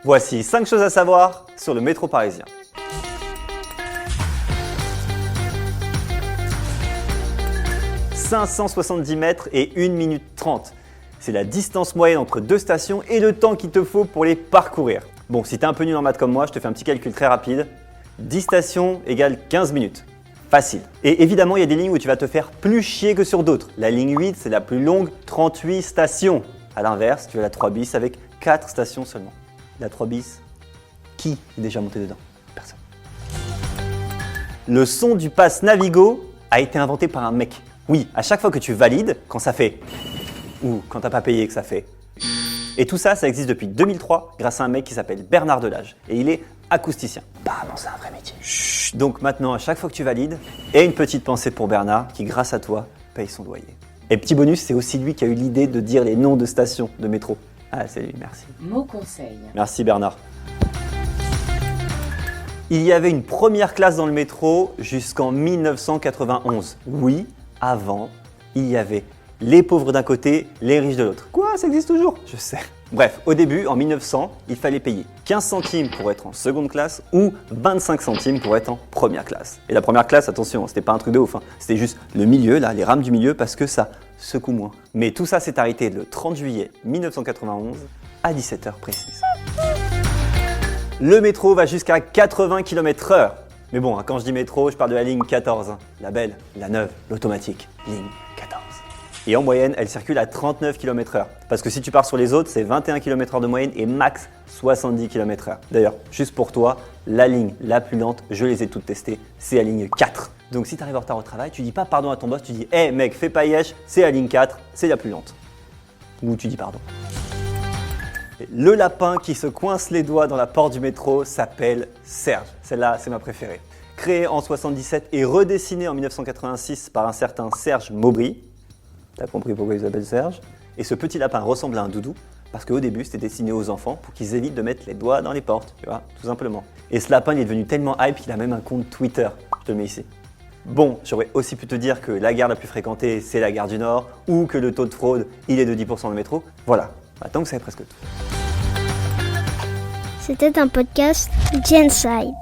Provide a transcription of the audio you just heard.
Voici 5 choses à savoir sur le métro parisien. « 570 mètres et 1 minute 30. C'est la distance moyenne entre deux stations et le temps qu'il te faut pour les parcourir. Bon, si t'es un peu nul en maths comme moi, je te fais un petit calcul très rapide. 10 stations égale 15 minutes. Facile. Et évidemment, il y a des lignes où tu vas te faire plus chier que sur d'autres. La ligne 8, c'est la plus longue, 38 stations. A l'inverse, tu as la 3 bis avec 4 stations seulement. La 3 bis, qui est déjà monté dedans? Personne. Le son du pass Navigo a été inventé par un mec. Oui, à chaque fois que tu valides, quand ça fait ou quand t'as pas payé que ça fait. Et tout ça, ça existe depuis 2003 grâce à un mec qui s'appelle Bernard Delage. Et il est acousticien. Apparemment, c'est un vrai métier. Chut. Donc maintenant, à chaque fois que tu valides, et une petite pensée pour Bernard qui, grâce à toi, paye son loyer. Et petit bonus, c'est aussi lui qui a eu l'idée de dire les noms de stations de métro. Ah, c'est lui, merci. Mot conseil. Merci Bernard. Il y avait une première classe dans le métro jusqu'en 1991. Oui, avant, il y avait les pauvres d'un côté, les riches de l'autre. Quoi, ça existe toujours? Je sais. Bref, au début, en 1900, il fallait payer 15 centimes pour être en seconde classe ou 25 centimes pour être en première classe. Et la première classe, attention, c'était pas un truc de ouf, hein. C'était juste le milieu, là, les rames du milieu, parce que ça secoue moins. Mais tout ça s'est arrêté le 30 juillet 1991 à 17h précise. Le métro va jusqu'à 80 km/h. Mais bon, quand je dis métro, je parle de la ligne 14, hein. La belle, la neuve, l'automatique, ligne 14. Et en moyenne, elle circule à 39 km/h. Parce que si tu pars sur les autres, c'est 21 km/h de moyenne et max 70 km/h. D'ailleurs, juste pour toi, la ligne la plus lente, je les ai toutes testées, c'est la ligne 4. Donc si tu arrives en retard au travail, tu dis pas pardon à ton boss, tu dis hey mec, fais pas yesh, c'est la ligne 4, c'est la plus lente. Ou tu dis pardon. Le lapin qui se coince les doigts dans la porte du métro s'appelle Serge. Celle-là, c'est ma préférée. Créé en 1977 et redessiné en 1986 par un certain Serge Maubry. T'as compris pourquoi il s'appelle Serge? Et ce petit lapin ressemble à un doudou parce qu'au début, c'était destiné aux enfants pour qu'ils évitent de mettre les doigts dans les portes, tu vois, tout simplement. Et ce lapin, il est devenu tellement hype qu'il a même un compte Twitter. Je te le mets ici. Bon, j'aurais aussi pu te dire que la gare la plus fréquentée, c'est la gare du Nord ou que le taux de fraude, il est de 10% dans le métro. Voilà, maintenant vous savez presque tout. C'était un podcast Genside.